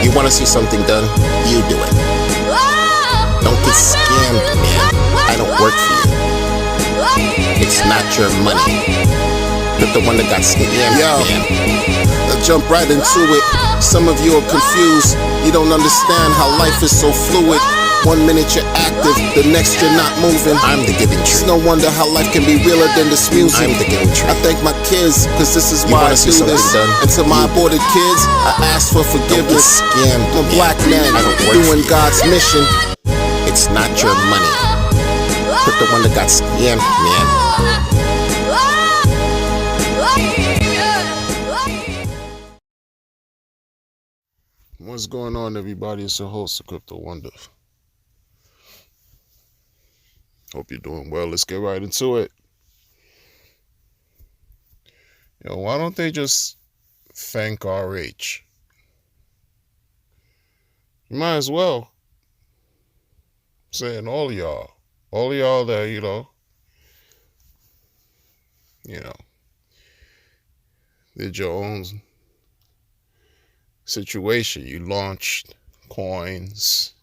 You want to see something done? You do it. Don't get scammed, man. I don't work for you. It's not your money. You're the one that got scammed, man. I'll jump right into it. Some of you are confused. You don't understand how life is so fluid. 1 minute you're active, the next you're not moving. I'm the giving tree. It's no wonder how life can be realer than this music. I'm the giving tree. I thank my kids, cause this is why I do this. And to my aborted kids, I ask for forgiveness. I'm a black man doing God's mission. It's not your money. But the one that got scammed, man. What's going on, everybody? It's your host, the Crypto Wonder. Hope you're doing well. Let's get right into it. Why don't they just thank RH? You might as well. I'm saying all of y'all that, did your own situation. You launched coins,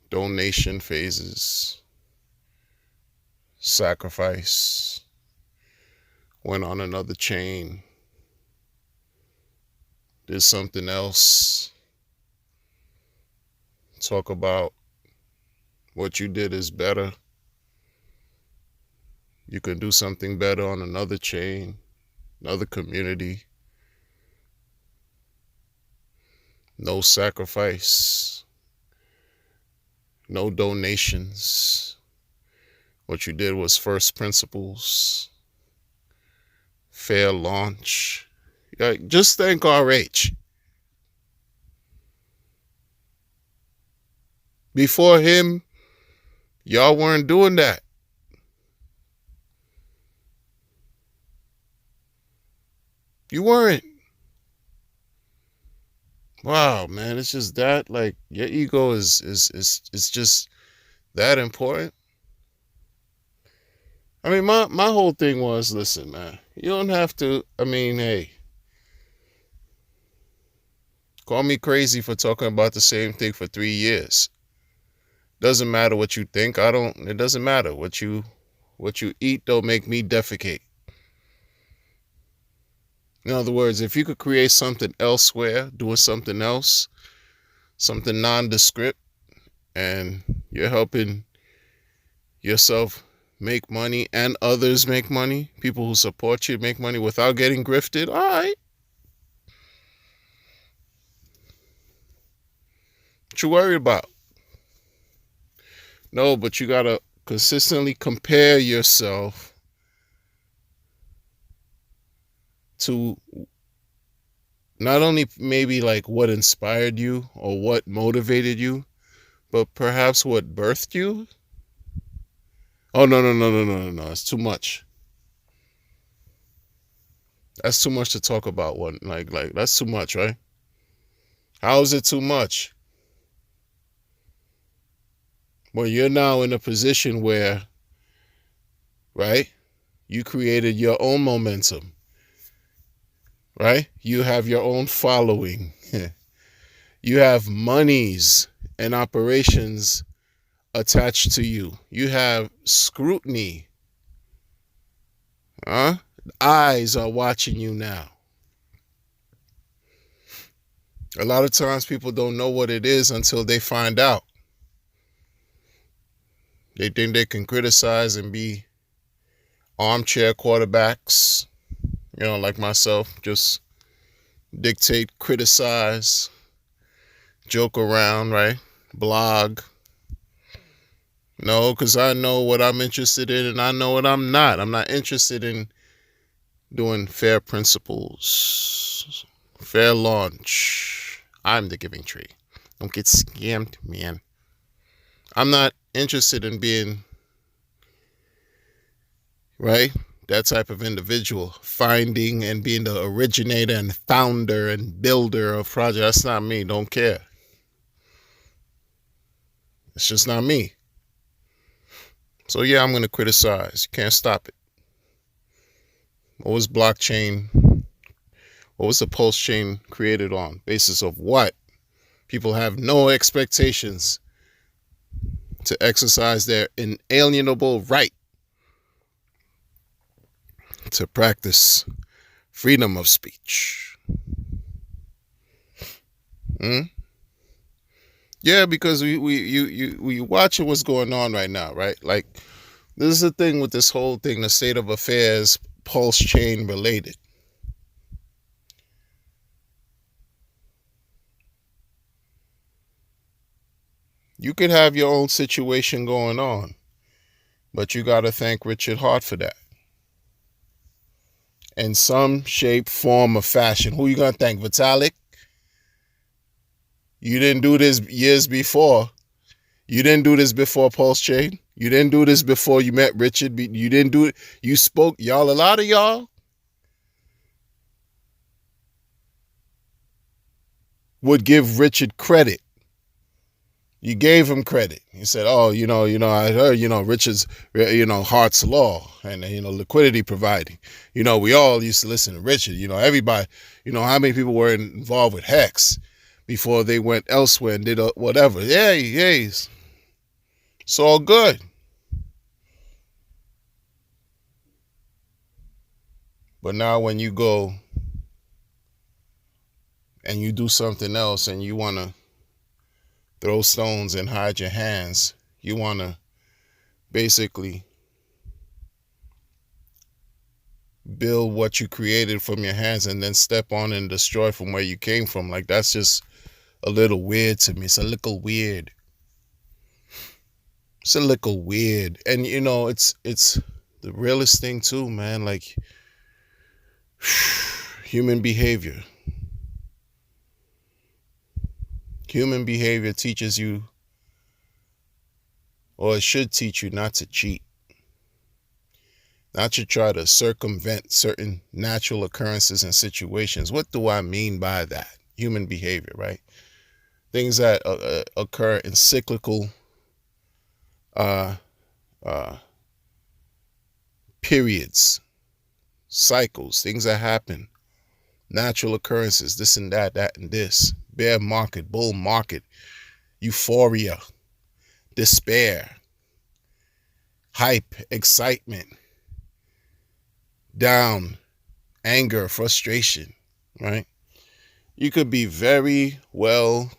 donation phases, sacrifice, went on another chain, did something else, talk about what you did is better. You can do something better on another chain, another community. No sacrifice, no donations. What you did was first principles, fair launch. Just thank RH. Before him, y'all weren't doing that. You weren't. Wow, man, it's just that, like, your ego is just that important. I mean, my whole thing was, listen, man, you don't have to, hey, call me crazy for talking about the same thing for 3 years. Doesn't matter what you think. It doesn't matter. What you eat don't make me defecate. In other words, if you could create something elsewhere, doing something else, something nondescript, and you're helping yourself make money and others make money, people who support you make money without getting grifted, all right. What you worried about? No, but you gotta consistently compare yourself to not only maybe like what inspired you or what motivated you, but perhaps what birthed you. Oh, no. It's too much. That's too much to talk about. Like that's too much, right? How is it too much? Well, you're now in a position where, right, you created your own momentum, right? You have your own following. You have monies and operations attached to you. You have scrutiny. Eyes are watching you now. A lot of times people don't know what it is until they find out. They think they can criticize and be armchair quarterbacks, like myself, just dictate, criticize, joke around, right? Blog. No, because I know what I'm interested in and I know what I'm not. I'm not interested in doing fair principles, fair launch. I'm the giving tree. Don't get scammed, man. I'm not interested in being, right, that type of individual, finding and being the originator and founder and builder of projects. That's not me. Don't care. It's just not me. So yeah, I'm going to criticize. You can't stop it. What was blockchain What was the pulse chain created on? Basis of what? People have no expectations to exercise their inalienable right to practice freedom of speech. Yeah, because we watching what's going on right now, right? Like, this is the thing with this whole thing, the state of affairs, pulse chain related. You could have your own situation going on, but you got to thank Richard Hart for that. In some shape, form, or fashion. Who you going to thank? Vitalik? You didn't do this years before. You didn't do this before Pulse Chain. You didn't do this before you met Richard. You didn't do it. You spoke. Y'all, a lot of y'all would give Richard credit. You gave him credit. You said, oh, I heard, Richard's, Hart's Law and, liquidity providing. We all used to listen to Richard. Everybody, how many people were involved with Hex before they went elsewhere and did whatever. Yay. It's all good. But now when you go and you do something else and you want to throw stones and hide your hands, you want to basically build what you created from your hands and then step on and destroy from where you came from. Like, that's just a little weird to me. It's a little weird. It's a little weird. And, it's the realest thing too, man. Like, human behavior. Human behavior teaches you, or it should teach you, not to cheat. Not to try to circumvent certain natural occurrences and situations. What do I mean by that? Human behavior, right? Things that occur in cyclical periods, cycles, things that happen, natural occurrences, this and that and this, bear market, bull market, euphoria, despair, hype, excitement, down, anger, frustration, right? You could be very well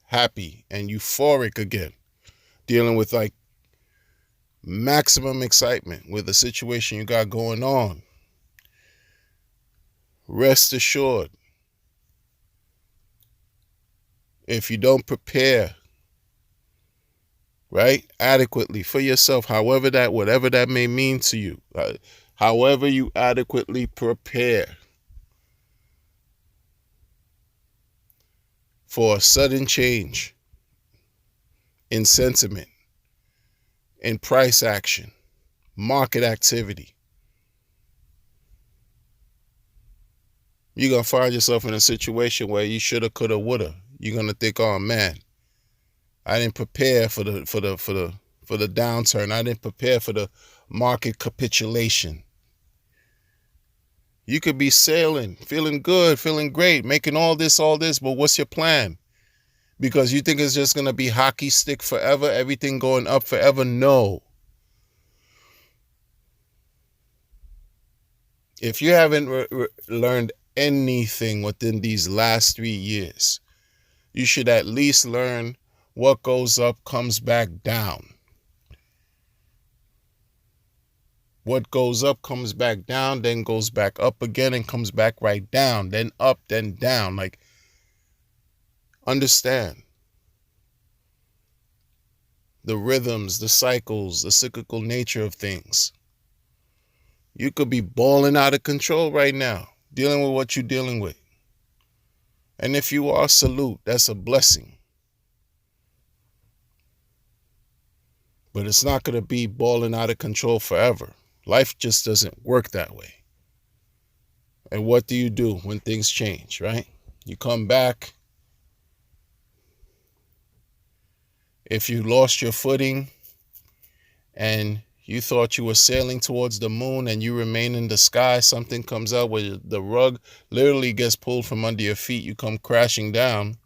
happy and euphoric again, dealing with like maximum excitement with the situation you got going on. Rest assured, if you don't prepare, right, adequately for yourself, whatever that may mean to you, however you adequately prepare for a sudden change in sentiment, in price action, market activity, you're going to find yourself in a situation where you shoulda, coulda, woulda. You're going to think, oh man, I didn't prepare for the downturn. I didn't prepare for the market capitulation. You could be sailing, feeling good, feeling great, making all this, but what's your plan? Because you think it's just going to be hockey stick forever, everything going up forever? No. If you haven't learned anything within these last 3 years, you should at least learn what goes up comes back down. What goes up comes back down, then goes back up again and comes back right down, then up, then down. Like, understand the rhythms, the cycles, the cyclical nature of things. You could be balling out of control right now, dealing with what you're dealing with. And if you are, salute, that's a blessing. But it's not going to be balling out of control forever. Life just doesn't work that way. And what do you do when things change, right? You come back. If you lost your footing and, You thought you were sailing towards the moon and you remain in the sky. Something comes out where the rug literally gets pulled from under your feet. You come crashing down.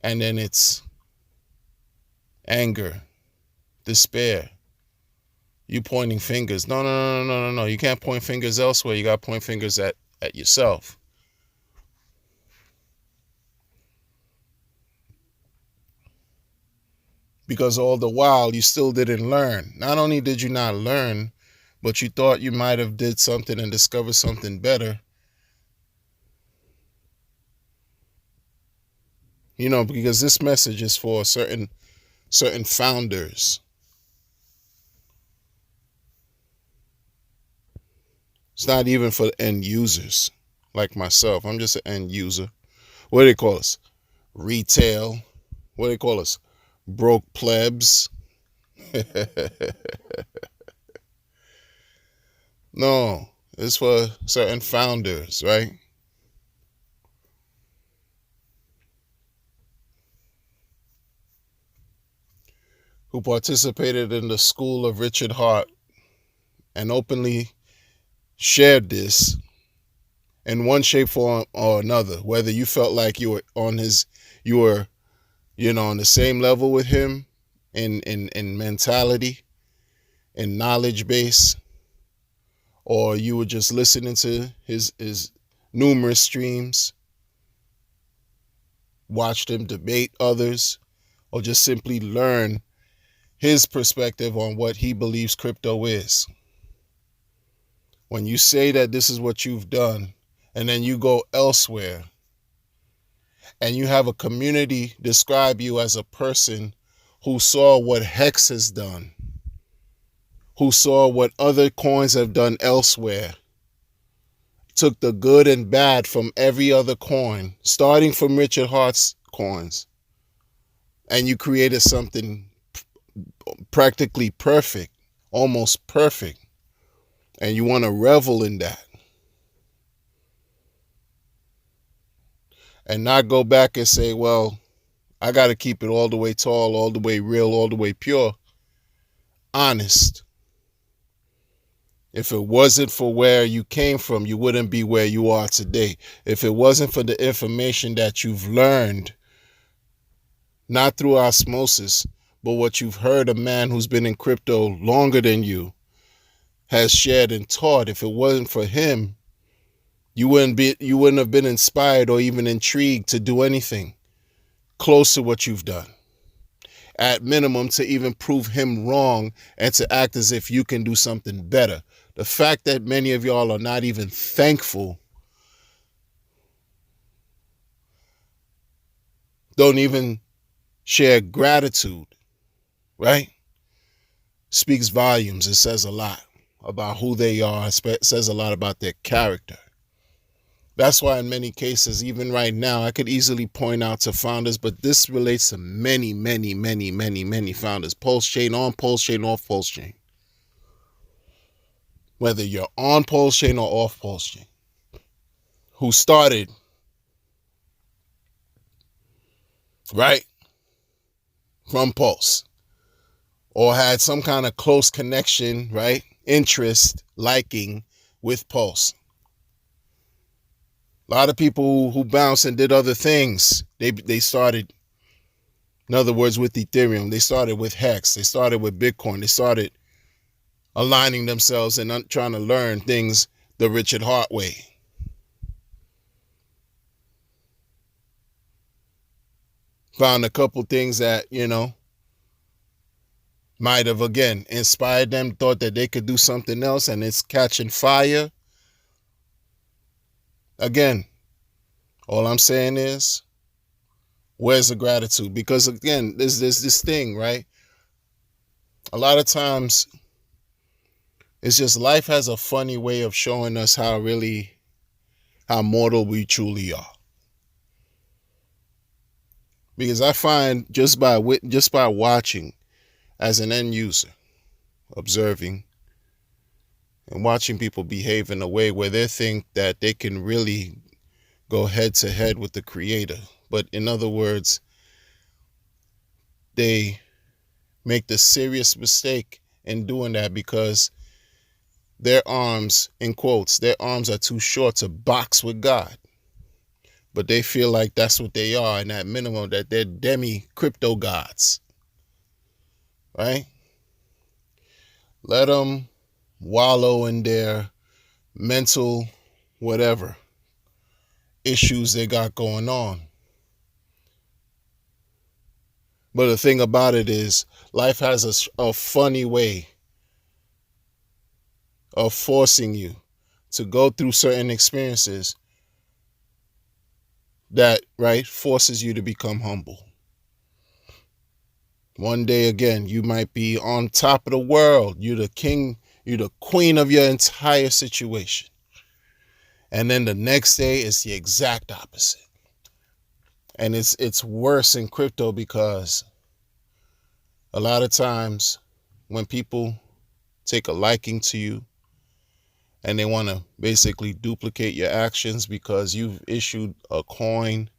And then it's anger, despair. You pointing fingers. No. You can't point fingers elsewhere. You got to point fingers at yourself. Because all the while you still didn't learn. Not only did you not learn, but you thought you might have did something and discovered something better. You know, because this message is for certain founders. It's not even for end users like myself. I'm just an end user. What do they call us? Retail. What do they call us? Broke plebs. No, it's for certain founders, right? Who participated in the school of Richard Hart and openly shared this in one shape, form, or another. Whether you felt like you were on the same level with him in mentality, in knowledge base, or you were just listening to his numerous streams, watched him debate others, or just simply learn his perspective on what he believes crypto is. When you say that this is what you've done, and then you go elsewhere, and you have a community describe you as a person who saw what Hex has done, who saw what other coins have done elsewhere, took the good and bad from every other coin, starting from Richard Hart's coins, and you created something practically perfect, almost perfect, and you want to revel in that and not go back and say, well, I got to keep it all the way tall, all the way real, all the way pure, honest. If it wasn't for where you came from, you wouldn't be where you are today. If it wasn't for the information that you've learned, not through osmosis, but what you've heard a man who's been in crypto longer than you has shared and taught, if it wasn't for him, you wouldn't have been inspired or even intrigued to do anything close to what you've done. At minimum, to even prove him wrong and to act as if you can do something better. The fact that many of y'all are not even thankful, don't even share gratitude, right? Speaks volumes. It says a lot about who they are. It says a lot about their character. That's why in many cases, even right now, I could easily point out to founders, but this relates to many founders. Pulse chain, on Pulse chain, off Pulse chain. Whether you're on Pulse chain or off Pulse chain. Who started, right, from Pulse. Or had some kind of close connection, right, interest, liking with Pulse. A lot of people who bounced and did other things, they started, in other words, with Ethereum. They started with Hex. They started with Bitcoin. They started aligning themselves and trying to learn things the Richard Hart way. Found a couple things that, might have, again, inspired them, thought that they could do something else, and it's catching fire. Again, all I'm saying is, where's the gratitude? Because again, there's this thing, right? A lot of times, it's just life has a funny way of showing us how mortal we truly are. Because I find just by watching as an end user, observing and watching people behave in a way where they think that they can really go head to head with the creator. But in other words, they make the serious mistake in doing that because their arms, in quotes, their arms are too short to box with God. But they feel like that's what they are, and at minimum, that they're crypto gods. Right? Let them wallow in their mental whatever issues they got going on. But the thing about it is, life has a funny way of forcing you to go through certain experiences that, right, forces you to become humble. One day again, you might be on top of the world. You're the king, you're the queen of your entire situation. And then the next day it's the exact opposite. And it's worse in crypto because a lot of times when people take a liking to you and they want to basically duplicate your actions because you've issued a coin,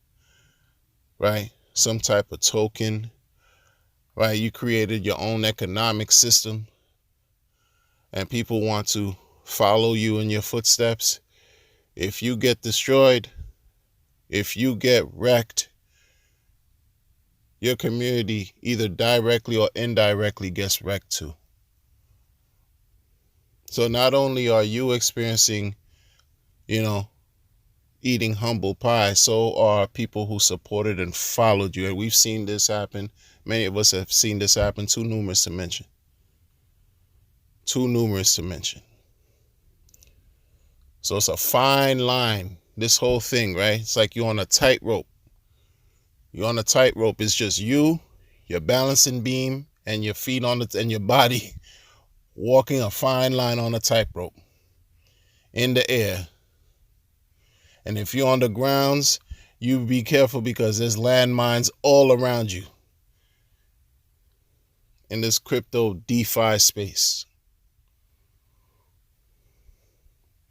right? Some type of token, right? You created your own economic system and people want to follow you in your footsteps. If you get destroyed, if you get wrecked, your community either directly or indirectly gets wrecked too. So not only are you experiencing, eating humble pie, so are people who supported and followed you. And we've seen this happen. Many of us have seen this happen, too numerous to mention. Too numerous to mention. So it's a fine line, this whole thing, right? It's like you're on a tightrope. You're on a tightrope. It's just you, your balancing beam, and your feet on it, and your body walking a fine line on a tightrope in the air. And if you're on the grounds, you be careful because there's landmines all around you in this crypto DeFi space.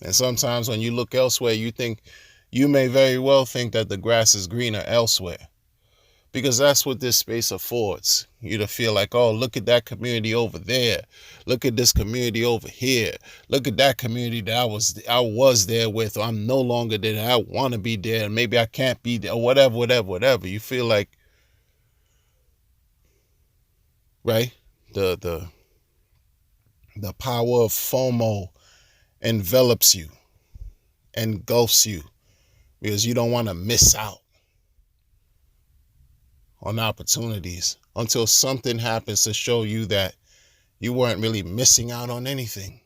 And sometimes when you look elsewhere, you may very well think that the grass is greener elsewhere. Because that's what this space affords you to feel like, oh, look at that community over there. Look at this community over here. Look at that community that I was there with, or I'm no longer there. I want to be there, and maybe I can't be there, or whatever. You feel like, right? The power of FOMO envelops you, engulfs you, because you don't want to miss out on opportunities until something happens to show you that you weren't really missing out on anything.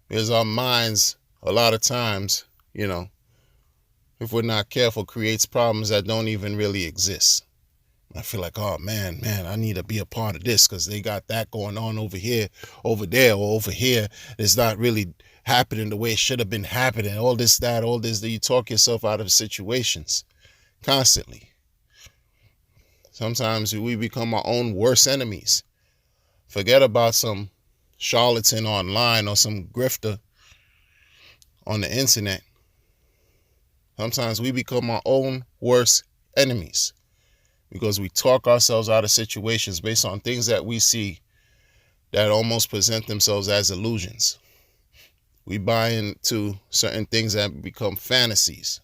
Because our minds, a lot of times, if we're not careful, creates problems that don't even really exist. I feel like, oh man, I need to be a part of this because they got that going on over here, over there, or over here. It's not really happening the way it should have been happening. All this, that you talk yourself out of situations constantly. Sometimes we become our own worst enemies. Forget about some charlatan online or some grifter on the internet. Sometimes we become our own worst enemies because we talk ourselves out of situations based on things that we see that almost present themselves as illusions. We buy into certain things that become fantasies.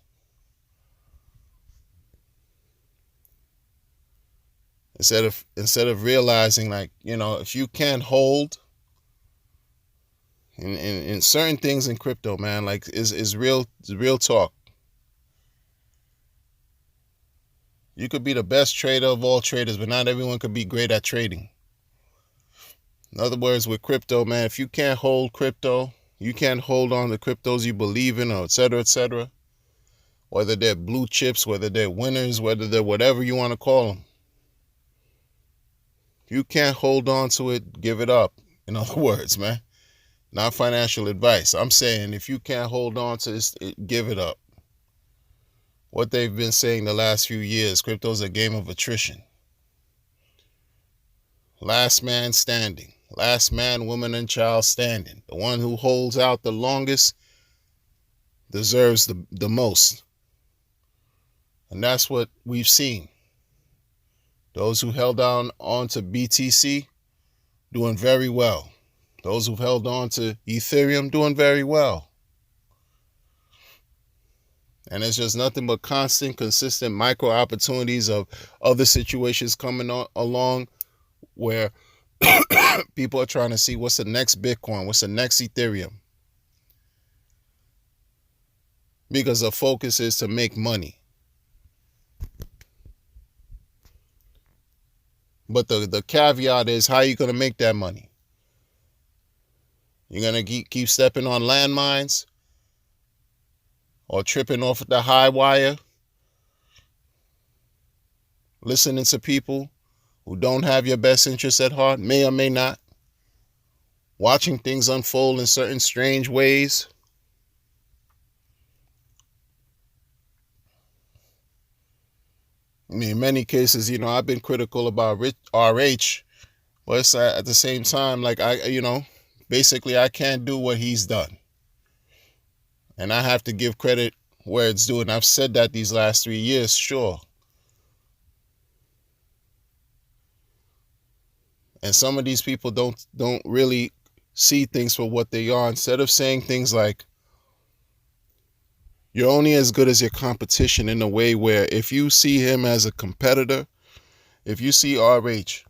Instead of realizing, like, if you can't hold in certain things in crypto, man, like is real talk. You could be the best trader of all traders, but not everyone could be great at trading. In other words, with crypto, man, if you can't hold crypto, you can't hold on to cryptos you believe in, or et cetera, whether they're blue chips, whether they're winners, whether they're whatever you want to call them. If you can't hold on to it, give it up. In other words, man, not financial advice. I'm saying if you can't hold on to this, give it up. What they've been saying the last few years, crypto's a game of attrition. Last man standing. Last man, woman, and child standing. The one who holds out the longest deserves the most. And that's what we've seen. Those who held on to BTC, doing very well. Those who've held on to Ethereum, doing very well. And it's just nothing but constant, consistent micro opportunities of other situations coming along where people are trying to see what's the next Bitcoin, what's the next Ethereum. Because the focus is to make money. But the caveat is, how are you going to make that money? You're going to keep stepping on landmines or tripping off the high wire, listening to people who don't have your best interests at heart, may or may not, watching things unfold in certain strange ways. I mean, in many cases, I've been critical about RH, but it's at the same time, like, basically I can't do what he's done. And I have to give credit where it's due. And I've said that these last 3 years, sure. And some of these people don't really see things for what they are. Instead of saying things like, you're only as good as your competition, in a way where if you see him as a competitor, if you see RH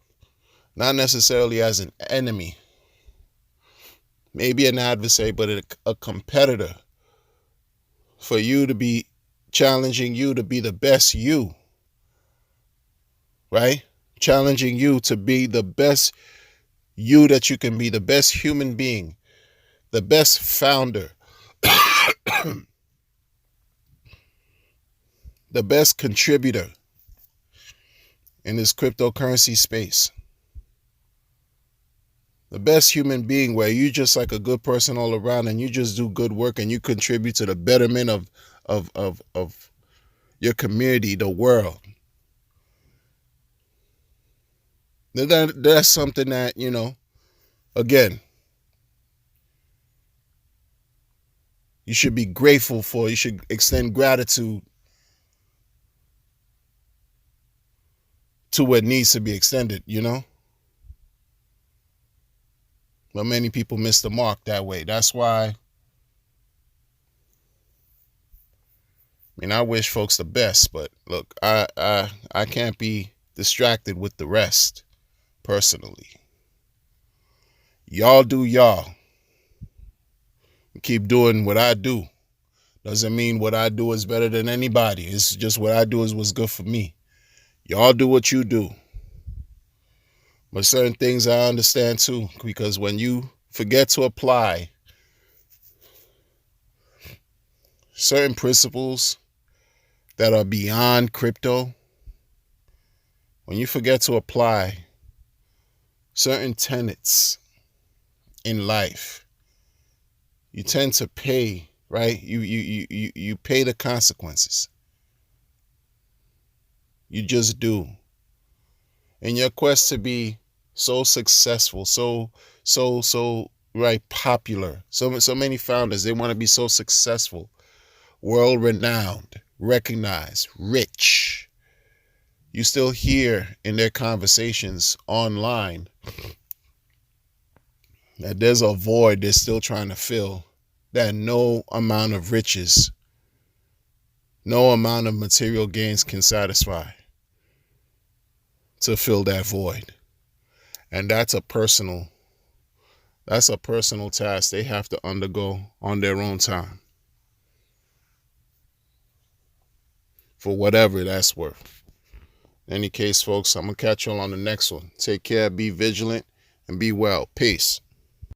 not necessarily as an enemy, maybe an adversary, but a competitor, for you to be challenging you to be the best you, right? Challenging you to be the best you that you can be, the best human being, the best founder, the best contributor in this cryptocurrency space. The best human being, where you just like a good person all around and you just do good work and you contribute to the betterment of your community, the world. That's something that, again, you should be grateful for. You should extend gratitude to what needs to be extended, But many people miss the mark that way. That's why, I wish folks the best, but look, I can't be distracted with the rest, personally. Y'all do y'all. Keep doing what I do. Doesn't mean what I do is better than anybody. It's just what I do is what's good for me. Y'all do what you do. But certain things I understand too, because when you forget to apply certain principles that are beyond crypto, when you forget to apply certain tenets in life, you tend to pay, right? You pay the consequences. You just do. In your quest to be so successful, so right, popular. So many founders, they want to be so successful, world renowned, recognized, rich. You still hear in their conversations online that there's a void they're still trying to fill, that no amount of riches, no amount of material gains can satisfy, to fill that void. And that's a personal task they have to undergo on their own time, for whatever that's worth. In any case, folks, I'm going to catch you all on the next one. Take care, be vigilant, and be well. Peace.